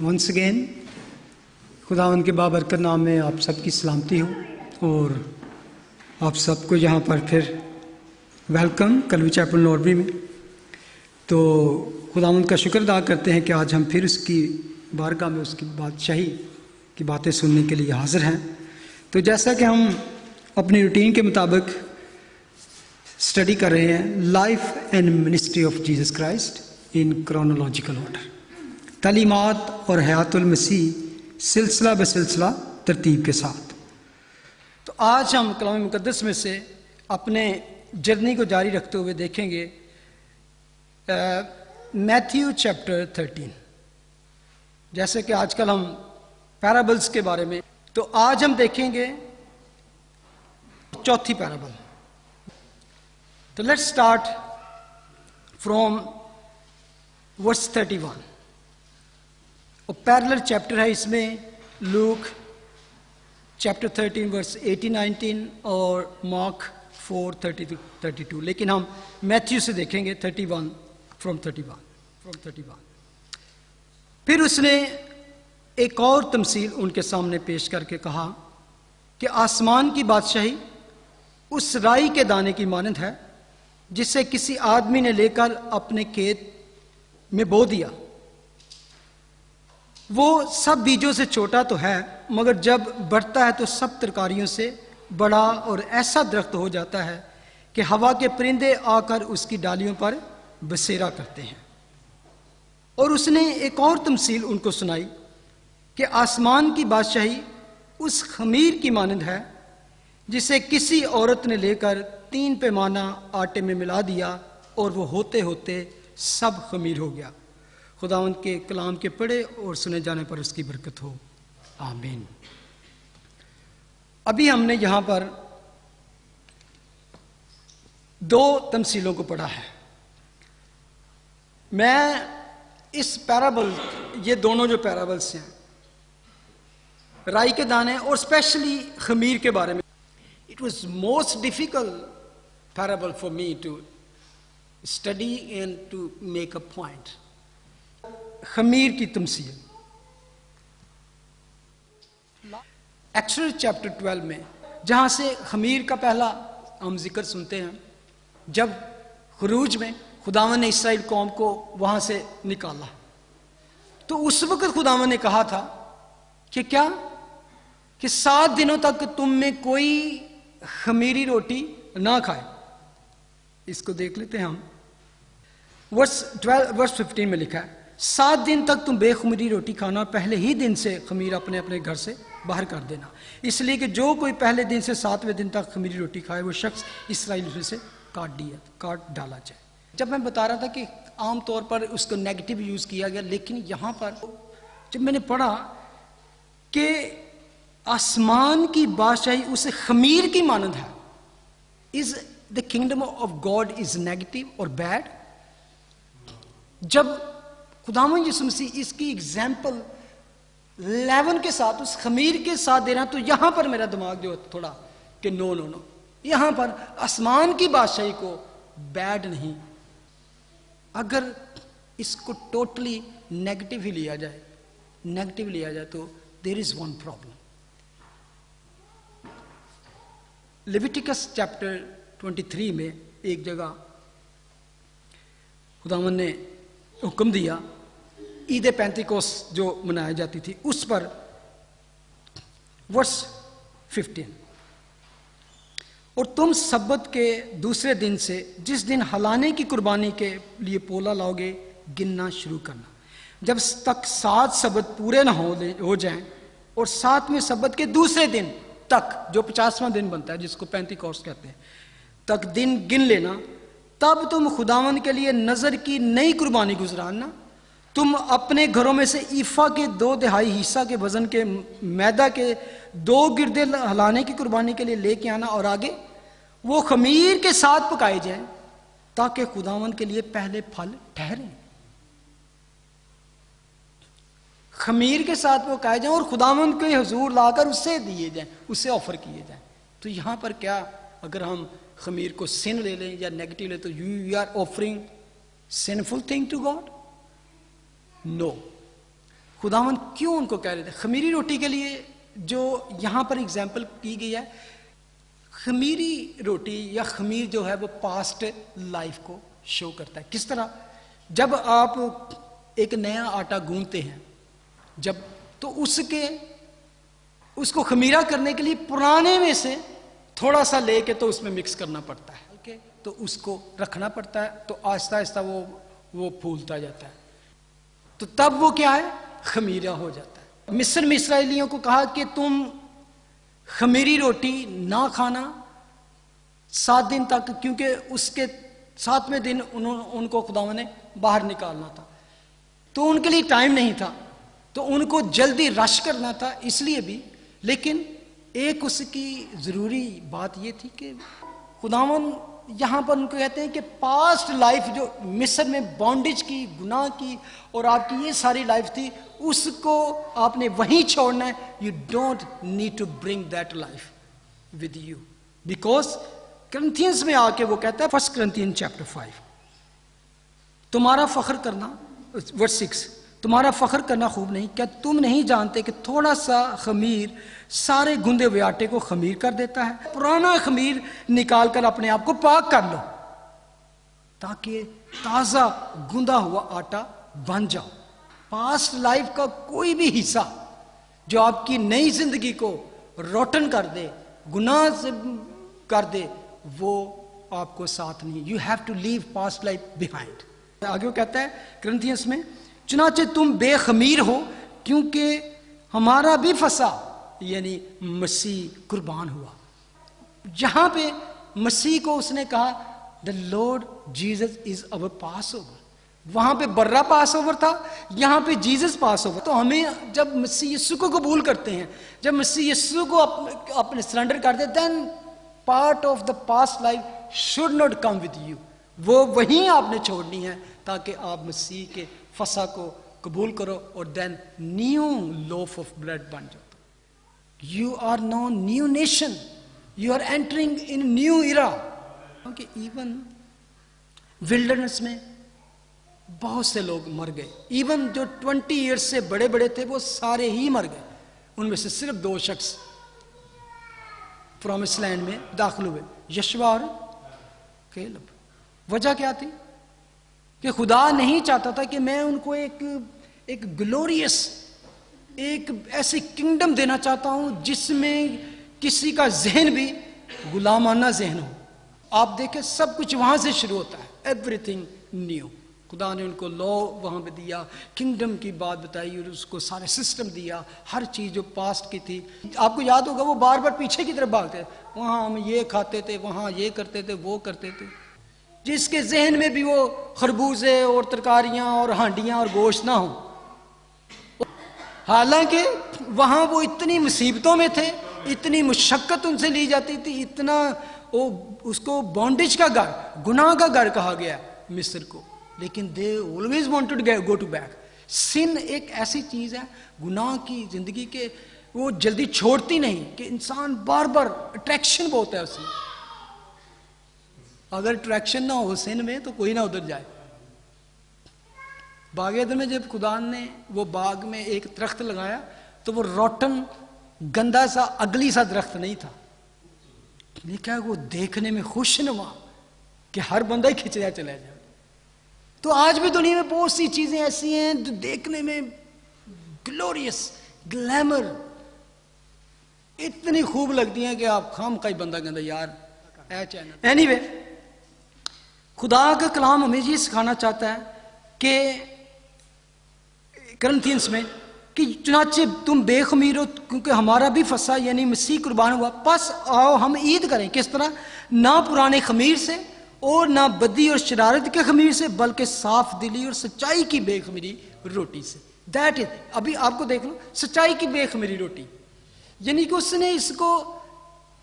Once again खुदावंद के बाबरकत नाम में आप सबकी सलामती हो और आप सबको यहाँ पर फिर वेलकम कलवी चैपल नॉर्बी में। तो खुदावंद का शुक्र अदा करते हैं कि आज हम फिर उसकी बारगाह में उसकी बादशाही की बातें सुनने के लिए हाजिर हैं। तो जैसा कि हम अपनी रूटीन के मुताबिक स्टडी कर रहे हैं life and ministry of Jesus Christ in chronological order, तालीमात और हयातुल मसीह सिलसिला बसिलसिला तरतीब के साथ। तो आज हम कलाम मुकद्दस में से अपने जर्नी को जारी रखते हुए देखेंगे मैथ्यू चैप्टर 13। जैसे कि आजकल हम पैराबल्स के बारे में, तो आज हम देखेंगे चौथी पैराबल। तो लेट्स स्टार्ट फ्रॉम वर्स 31। और पैरेलल चैप्टर है इसमें लूक चैप्टर 13 वर्स 18-19 और मार्क 4:30-32। लेकिन हम मैथ्यू से देखेंगे 31 फ्रॉम 31। फिर उसने एक और तमसील उनके सामने पेश करके कहा कि आसमान की बादशाही उस राई के दाने की मानंद है जिसे किसी आदमी ने लेकर अपने खेत में बो दिया। वो सब बीजों से छोटा तो है, मगर जब बढ़ता है तो सब तरकारियों से बड़ा और ऐसा दरख्त हो जाता है कि हवा के परिंदे आकर उसकी डालियों पर बसेरा करते हैं। और उसने एक और तमसील उनको सुनाई कि आसमान की बादशाही उस खमीर की मानंद है जिसे किसी औरत ने लेकर 3 पैमाना आटे में मिला दिया और वो होते होते सब खमीर हो गया। खुदावंद के कलाम के पढ़े और सुने जाने पर उसकी बरकत हो, आमीन। अभी हमने यहां पर 2 तमसीलों को पढ़ा है। मैं इस पैराबल, ये दोनों जो पैराबल्स हैं राई के दाने और स्पेशली खमीर के बारे में, it was most difficult parable for me to study and to make a point. खमीर की तमसील एक्सोडस चैप्टर 12 में, जहां से खमीर का पहला हम जिक्र सुनते हैं, जब खुरूज में खुदावन ने इस्राएल कौम को वहां से निकाला, तो उस वक्त खुदावन ने कहा था कि क्या कि 7 दिनों तक तुम में कोई खमीरी रोटी ना खाए। इसको देख लेते हैं हम। वर्स 15 में लिखा है 7 दिन तक तुम बेखमीरी रोटी खाना, पहले ही दिन से खमीर अपने अपने घर से बाहर कर देना, इसलिए कि जो कोई पहले दिन से 7वें दिन तक खमीरी रोटी खाए वो शख्स इस्राएल से काट डाला जाए। जब मैं बता रहा था कि आमतौर पर उसको नेगेटिव यूज किया गया, लेकिन यहां पर जब मैंने पढ़ा कि आसमान की बादशाही उसे खमीर की मानंद है, is the kingdom of God is negative और बैड? जब खुदावंद यीशु मसीह इसकी एग्जाम्पल लेवन के साथ उस खमीर के साथ दे रहा, तो यहां पर मेरा दिमाग जो थोड़ा कि नो, यहां पर आसमान की बादशाही को बैड नहीं, अगर इसको टोटली नेगेटिव ही लिया जाए तो there is one problem. Leviticus chapter 23 में एक जगह खुदावंद ने हुक्म दिया, ईद पेंतिकोस्त जो मनाई जाती थी उस पर, वर्स 15, और तुम सब्बत के दूसरे दिन से जिस दिन हलाने की कुर्बानी के लिए पोला लाओगे गिनना शुरू करना, जब तक 7 सब्बत पूरे ना हो जाएं, और 7वें सब्बत के दूसरे दिन तक, जो 50वां दिन बनता है जिसको पेंतिकोस्त कहते हैं, तक दिन गिन लेना। तब तुम खुदावंद के लिए नजर की नई कुर्बानी गुजराना। तुम अपने घरों में से ईफा के 2/3 हिस्सा के वजन के मैदा के 2 गिरदे हलाने की कुर्बानी के लिए लेके आना, और आगे वो खमीर के साथ पकाए जाएं ताकि खुदावंद के लिए पहले फल ठहरे। खमीर के साथ पकाए जाएं और खुदावंद के हुजूर लाकर उससे दिए जाएं, उससे ऑफर किए जाएं। तो यहां पर क्या, अगर हम खमीर को सिन ले लें या नेगेटिव ले, तो you are offering sinful thing to God? No. खुदावन क्यों उनको कह रहे थे? खमीरी रोटी के लिए जो यहां पर एग्जाम्पल की गई है, खमीरी रोटी या खमीर जो है वो पास्ट लाइफ को शो करता है। किस तरह? जब आप एक नया आटा गूंथते हैं, जब तो उसको खमीरा करने के लिए पुराने में से थोड़ा सा लेके तो उसमें मिक्स करना पड़ता है, ओके, तो उसको रखना पड़ता है, तो आहिस्ता आहिस्ता वो फूलता जाता है, तो तब वो क्या है? खमीरा हो जाता है। मिस्र में इस्राएलियों को कहा कि तुम खमीरी रोटी ना खाना 7 दिन तक, क्योंकि उसके 7वें दिन उनको खुदावन ने बाहर निकालना था, तो उनके लिए टाइम नहीं था, तो उनको जल्दी रश करना था, इसलिए भी। लेकिन एक उसकी जरूरी बात यह थी कि खुदावन यहां पर उनको कहते हैं कि पास्ट लाइफ जो मिस्र में बॉन्डेज की, गुनाह की और आपकी ये सारी लाइफ थी, उसको आपने वहीं छोड़ना है। You don't need to bring that life with you, because Corinthians में आके वो कहता है, 1 Corinthians chapter 5, तुम्हारा फख्र करना, वर्स 6, तुम्हारा फख्र करना खूब नहीं, क्या तुम नहीं जानते कि थोड़ा सा खमीर सारे गुंदे हुए आटे को खमीर कर देता है? पुराना खमीर निकाल कर अपने आप को पाक कर लो ताकि ताजा गुंदा हुआ आटा बन जाओ। पास्ट लाइफ का कोई भी हिस्सा जो आपकी नई जिंदगी को रोटन कर दे, गुनाह से कर दे, वो आपको साथ नहीं। You have to leave past life behind. आगे वो कहता है करंथियंस में, चुनाचे तुम बेखमीर हो क्योंकि हमारा भी फसा, यानी मसीह कुर्बान हुआ। जहां पे मसीह को उसने कहा the Lord Jesus is our pass over, वहां पे बर्रा पास ओवर था, यहां पे जीसस पास ओवर। तो हमें जब मसीह यीशु को कबूल करते हैं, जब मसीह यीशु को अपने सरेंडर कर दे, then part of the past life should not come with you, वो वहीं आपने छोड़नी है ताकि आप मसीह के फसा को कबूल करो और then new loaf of bread बन जाओ। You are no new nation, you are entering in new era. क्योंकि इवन विल्डरनेस में बहुत से लोग मर गए, इवन जो 20 ईयर्स से बड़े बड़े थे वो सारे ही मर गए। उनमें से सिर्फ 2 शख्स प्रॉमिस लैंड में दाखिल हुए, यशवा और केलब। वजह क्या थी? कि खुदा नहीं चाहता था कि मैं उनको एक ग्लोरियस, एक ऐसी किंगडम देना चाहता हूं जिसमें किसी का जहन भी गुलामाना जहन हो। आप देखें सब कुछ वहां से शुरू होता है, एवरीथिंग न्यू। खुदा ने उनको लॉ वहां पे दिया, किंगडम की बात बताई और उसको सारे सिस्टम दिया, हर चीज जो पास्ट की थी। आपको याद होगा वो बार बार पीछे की तरफ भागते, वहां हम ये खाते थे, वहां ये करते थे, वो करते थे, जिसके जहन में भी वो खरबूजे और तरकारियां और हांडियां और गोश्त ना हो। हालांकि वहां वो इतनी मुसीबतों में थे, इतनी मुशक्कत उनसे ली जाती थी, इतना वो उसको बॉन्डेज का घर, गुनाह का घर कहा गया मिस्र को। लेकिन they always wanted to go to back. Sin एक ऐसी चीज है गुनाह की जिंदगी के, वो जल्दी छोड़ती नहीं, कि इंसान बार बार अट्रैक्शन बहुत है उसमें। अगर अट्रैक्शन ना हो सिन में तो कोई ना उधर जाए। बाग एदन में जब खुदा ने वो बाग में एक दरख्त लगाया तो वो रोटन गंदा सा अगली सा दरख्त नहीं था, लेकिन वो देखने में खुशनुमा कि हर बंदा ही खिंचया चला जाए। तो आज भी दुनिया में बहुत सी चीजें ऐसी हैं जो देखने में ग्लोरियस, ग्लैमर, इतनी खूब लगती हैं कि आप खाम का ही बंदा कहता यार। एनीवे, खुदा का कलाम हमें ये सिखाना चाहता है कि करंथियंस में कि चुनाचे तुम बेखमीर हो क्योंकि हमारा भी फसा, यानी मसीह कुर्बान हुआ। बस आओ हम ईद करें। किस तरह? ना पुराने खमीर से और ना बदी और शरारत के खमीर से, बल्कि साफ दिली और सच्चाई की बेखमीरी रोटी से। दैट इज, अभी आपको देख लो, सच्चाई की बेखमीरी रोटी, यानी कि उसने इसको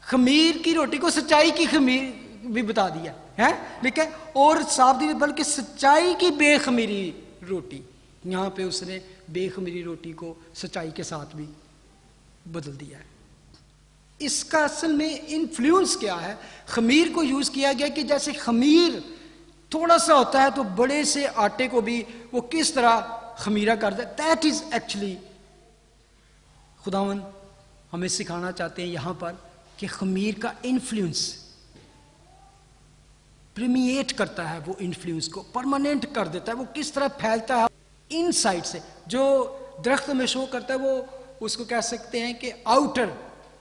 खमीर की रोटी को सच्चाई की खमीर भी बता दिया है, ठीक है। और साफ दिली बल्कि सच्चाई की बेखमीरी रोटी, यहां पे उसने बेखमीरी रोटी को सच्चाई के साथ भी बदल दिया है। इसका असल में इन्फ्लुएंस क्या है? खमीर को यूज किया गया कि जैसे खमीर थोड़ा सा होता है तो बड़े से आटे को भी वो किस तरह खमीरा कर दे, दैट इज एक्चुअली खुदावन हमें सिखाना चाहते हैं यहाँ पर कि खमीर का इन्फ्लुएंस प्रीमिएट करता है, वो इन्फ्लुएंस को परमानेंट कर देता है, वो किस तरह फैलता है इनसाइड से। जो दरख्त में शो करता है वो उसको कह सकते हैं कि आउटर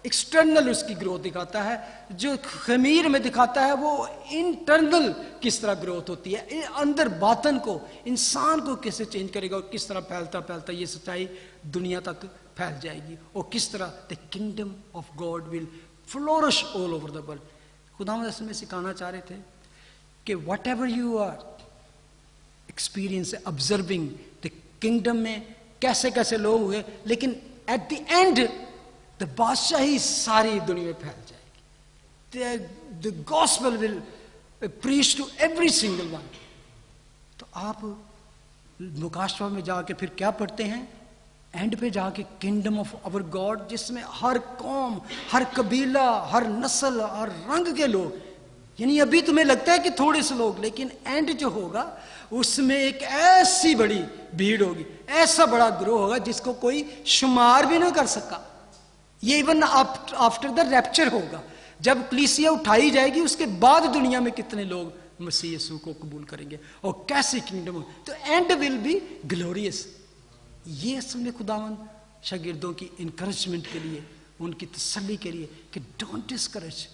एक्सटर्नल उसकी ग्रोथ दिखाता है, जो खमीर में दिखाता है वो इंटरनल किस तरह ग्रोथ होती है, अंदर बातन को, इंसान को कैसे चेंज करेगा और किस तरह फैलता फैलता ये सच्चाई दुनिया तक फैल जाएगी और किस तरह the kingdom of God will flourish all over the world. खुदावंद असल में सिखाना चाह रहे थे कि whatever you are experience observing the kingdom में कैसे कैसे लोग हुए, लेकिन एट द एंड द बादशाही सारी दुनिया में फैल जाएगी, the gospel will preach to every single one. तो आप मुकाशवा में जाके फिर क्या पढ़ते हैं, एंड पे जाके किंगडम ऑफ आवर गॉड, जिसमें हर कौम, हर कबीला, हर नस्ल, हर रंग के लोग, यानी अभी तुम्हें लगता है कि थोड़े से लोग, लेकिन एंड जो होगा उसमें एक ऐसी बड़ी भीड़ होगी, ऐसा बड़ा ग्रोह होगा जिसको कोई शुमार भी ना कर सका। ये इवन आफ्टर द रैप्चर होगा, जब कलीसिया उठाई जाएगी उसके बाद दुनिया में कितने लोग मसीह यीशु को कबूल करेंगे और कैसे किंगडम हो, तो एंड विल बी ग्लोरियस। ये असल में खुदावंद शागिर्दों की इनकरेजमेंट के लिए, उनकी तसल्ली के लिए कि डोंट डिस्करेज,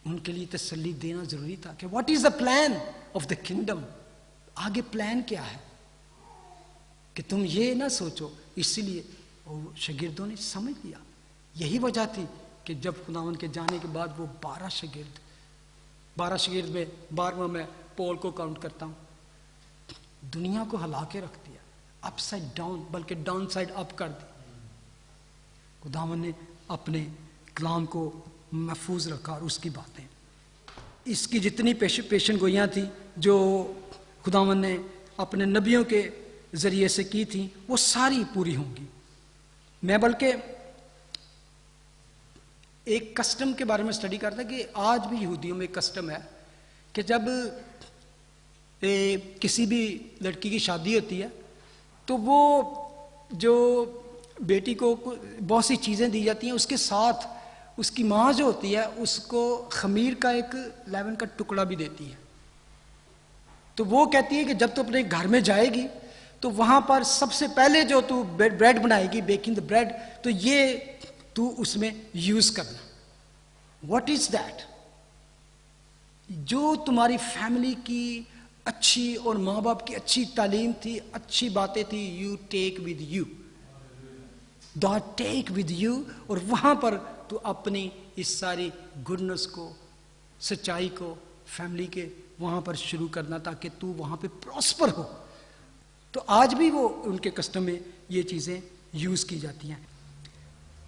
उनके लिए तसल्ली देना जरूरी था कि what is the plan of the kingdom, आगे प्लान क्या है, कि तुम ये ना सोचो। इसीलिए शागिर्दों ने समझ लिया, यही वजह थी कि जब खुदावन के जाने के बाद वो 12 शागिर्द में 12वां मैं पॉल को काउंट करता हूँ, दुनिया को हिला के रख दिया, अपसाइड डाउन, बल्कि डाउन साइड अप कर दी। खुदावन ने अपने कलाम को महफूज रखा और उसकी बातें, इसकी जितनी पेशन गोइयाँ थी जो खुदावन ने अपने नबियों के ज़रिए से की थी वो सारी पूरी होंगी। मैं बल्कि एक कस्टम के बारे में स्टडी करता कि आज भी यहूदियों में एक कस्टम है कि जब किसी भी लड़की की शादी होती है तो वो जो बेटी को बहुत सी चीज़ें दी जाती हैं, उसके साथ उसकी माँ जो होती है उसको खमीर का एक लेवन का टुकड़ा भी देती है। तो वो कहती है कि जब तू अपने घर में जाएगी तो वहाँ पर सबसे पहले जो तू ब्रेड बनाएगी, बेकिंग द ब्रेड, तो ये तू उसमें यूज़ करना। What is that? जो तुम्हारी फैमिली की अच्छी और माँ बाप की अच्छी तालीम थी, अच्छी बातें थी, यू टेक विद यू, डॉट टेक विद यू, और वहाँ पर तू अपनी इस सारी गुडनेस को, सच्चाई को फैमिली के वहाँ पर शुरू करना ताकि तू वहाँ पे प्रॉस्पर हो। तो आज भी वो उनके कस्टम में ये चीज़ें यूज़ की जाती हैं।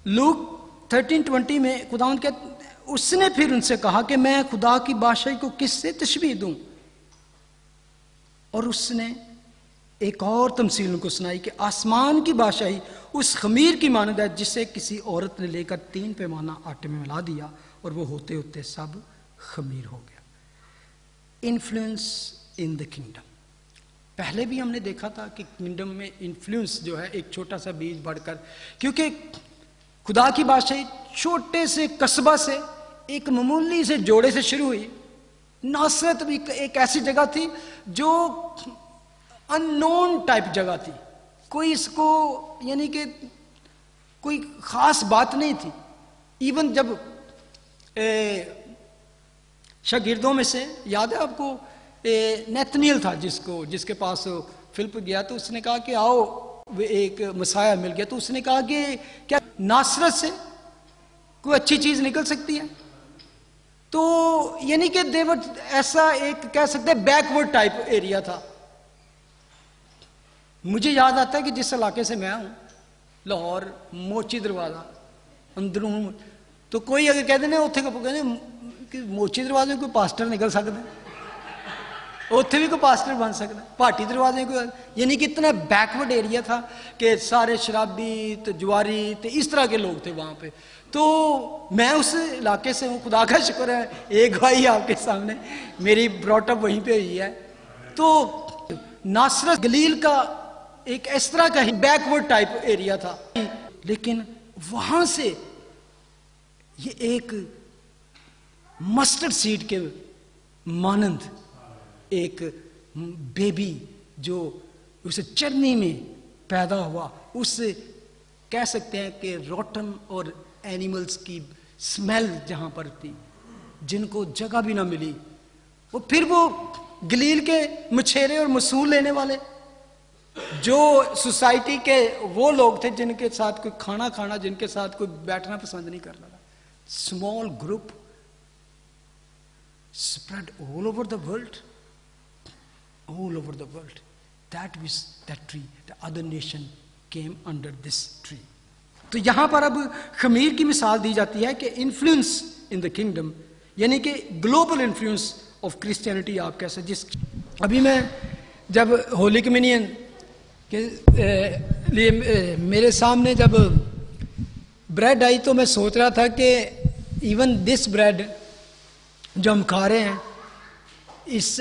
लूक 13:20 में खुदावंद कहते, उसने फिर उनसे कहा कि मैं खुदा की बादशाही को किससे तशबीह दूं, और उसने एक और तमसील उनको सुनाई कि आसमान की बादशाही उस खमीर की मानद है जिसे किसी औरत ने लेकर 3 पैमाना आटे में मिला दिया और वो होते होते सब खमीर हो गया। इन्फ्लुएंस इन द किंगडम, पहले भी हमने देखा था कि किंगडम में इन्फ्लुएंस जो है एक छोटा सा बीज बढ़कर, क्योंकि खुदा की बादशाही छोटे से कस्बा से, एक मामूली से जोड़े से शुरू हुई। नासरत भी एक ऐसी जगह थी जो अननोन टाइप जगह थी, कोई इसको यानी कि कोई खास बात नहीं थी। इवन जब शागिर्दों में से याद है आपको नेतनियल था जिसके पास फिलिप गया, तो उसने कहा कि आओ एक मसाया मिल गया, तो उसने कहा कि क्या नासरत से कोई अच्छी चीज निकल सकती है? तो यानी कि देवर ऐसा एक कह सकते हैं बैकवर्ड टाइप एरिया था। मुझे याद आता है कि जिस इलाके से मैं हूं, लाहौर मोची दरवाजा अंदरों, तो कोई अगर कहते ना उत्थे कहते कि मोची दरवाजे कोई पास्टर निकल सकता है, उत्थे भी कोई पास्टर बन सकता है, भाटी दरवाजे कोई, यानी कि इतना बैकवर्ड एरिया था कि सारे शराबी तो जुआरी तो इस तरह के लोग थे वहाँ पे। तो मैं उस इलाके से हूँ, खुदा का शुक्र है एक भाई आपके सामने, मेरी ब्रॉटअप वहीं पे हुई है। तो नासरत गलील का एक इस तरह का ही बैकवर्ड टाइप एरिया था, लेकिन वहां से ये एक मस्टर्ड सीड के मानंद एक बेबी जो उसे चरनी में पैदा हुआ, उससे कह सकते हैं कि रोटन और एनिमल्स की स्मेल जहां पर थी, जिनको जगह भी ना मिली, फिर वो गलील के मछेरे और मसूल लेने वाले जो सोसाइटी के वो लोग थे जिनके साथ कोई खाना, जिनके साथ कोई बैठना पसंद नहीं करता था, small group spread all over the world, all over the world. That was that tree. The other nation came under this tree. तो यहां पर अब खमीर की मिसाल दी जाती है कि इन्फ्लुएंस इन द किंगडम, यानी कि ग्लोबल इन्फ्लुएंस ऑफ क्रिश्चियनिटी आप कह सकते। जिस अभी मैं जब होली कम्युनियन के लिए मेरे सामने जब ब्रेड आई तो मैं सोच रहा था कि इवन दिस ब्रेड जो हम खा रहे हैं इस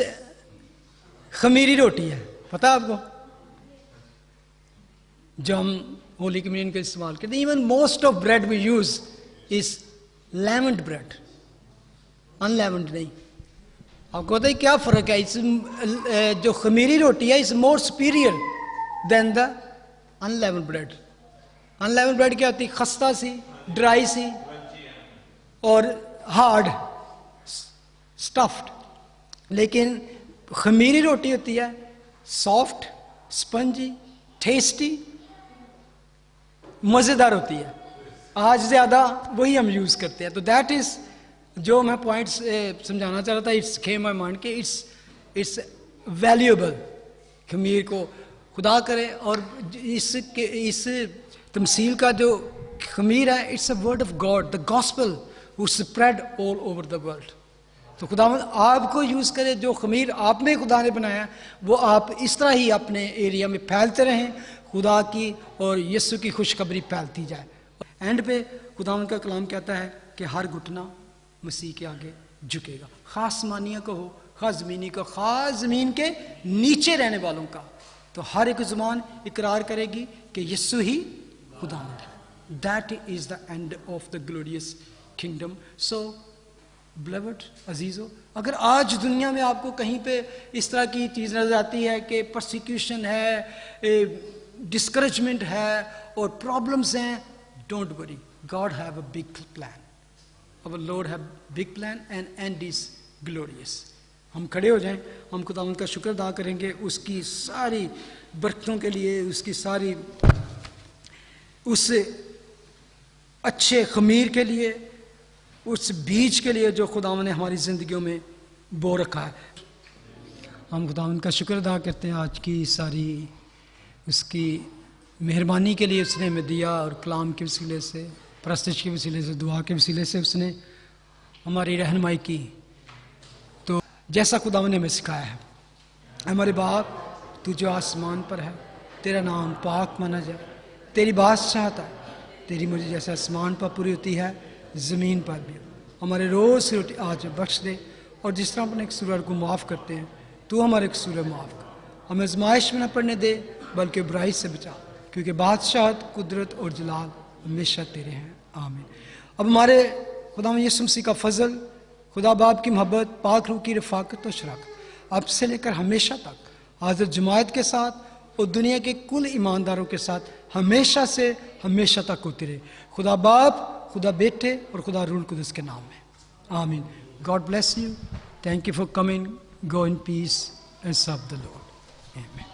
खमीरी रोटी है, पता आपको, जो हम होली कम्युनियन का इस्तेमाल करते हैं। Even most of bread we use is leavened bread, unleavened नहीं। आपको पता है क्या फर्क है? इस जो खमीरी रोटी है is more superior than the unleavened bread. Unleavened bread क्या होती है? खस्ता सी, ड्राई सी और हार्ड स्टफ्ड, लेकिन खमीरी रोटी होती है सॉफ्ट, स्पंजी, टेस्टी, मजेदार होती है। आज ज्यादा वही हम यूज करते हैं। तो दैट इज जो मैं पॉइंट्स समझाना चाह रहा था, इट्स केम माय माइंड के इट्स वैल्यूएबल। खमीर को खुदा करे, और इस तमसील का जो खमीर है, it's a word of God, the gospel who spread all over the world. तो खुदावंद आपको यूज करे, जो खमीर आप में खुदा ने बनाया वो आप इस तरह ही अपने एरिया में फैलते रहें, खुदा की और यीशु की खुशखबरी फैलती जाए। एंड पे खुदावंद का कलाम कहता है कि हर घुटना मसीह के आगे झुकेगा, खास मानिया को हो, खास ज़मीनी को, खास ज़मीन के नीचे रहने वालों का। तो हर एक ज़ुबान इकरार करेगी कि यीशु ही खुदावंद है। That is the end of the glorious kingdom. So beloved अजीज़ो, अगर आज दुनिया में आपको कहीं पे इस तरह की चीज़ नजर आती है कि परसिक्यूशन है, डिस्करेजमेंट है और प्रॉब्लम्स हैं, don't worry, God have a big plan, our Lord have big plan and and is glorious. हम खड़े हो जाएं, हम खुदावंद का शुक्र अदा करेंगे उसकी सारी बरकतों के लिए, उसकी सारी उस अच्छे खमीर के लिए, उस बीज के लिए जो खुदावंद ने हमारी ज़िंदगियों में बो रखा है। हम खुदावंद का शुक्र अदा करते हैं आज की सारी उसकी मेहरबानी के लिए। उसने हमें दिया, और कलाम के वसीले से, प्रस्तश के वसीले से, दुआ के वसीले से उसने हमारी रहनुमाई की। तो जैसा खुदावंद ने हमें सिखाया है, हमारे बाप तू जो आसमान पर है, तेरा नाम पाक माना जाए, तेरी बादशाहत है, तेरी मुझे जैसे आसमान पर पूरी होती है ज़मीन पर भी। हमारे रोज़ की रोटी आज बख्श दे, और जिस तरह अपने कसूर को माफ़ करते हैं, तू हमारे कसूर माफ़ कर। हमें आज़माइश में न पड़ने दे, बल्कि बुराई से बचा, क्योंकि बादशाहत, कुदरत और जलाल हमेशा तेरे हैं। आमीन। अब हमारे खुदा यीशु मसीह का फजल, खुदा बाप की मोहब्बत, पाक रूह की रफ़ाकत और शराकत अब से लेकर हमेशा तक हाज़िर जमात के साथ और दुनिया के कुल ईमानदारों के साथ हमेशा से हमेशा तक होती रहे। खुदा बाप, खुदा बेटे और खुदा रूल कुदस के नाम में आमीन। God bless you. Thank you for coming. Go in peace and serve the Lord. आमीन।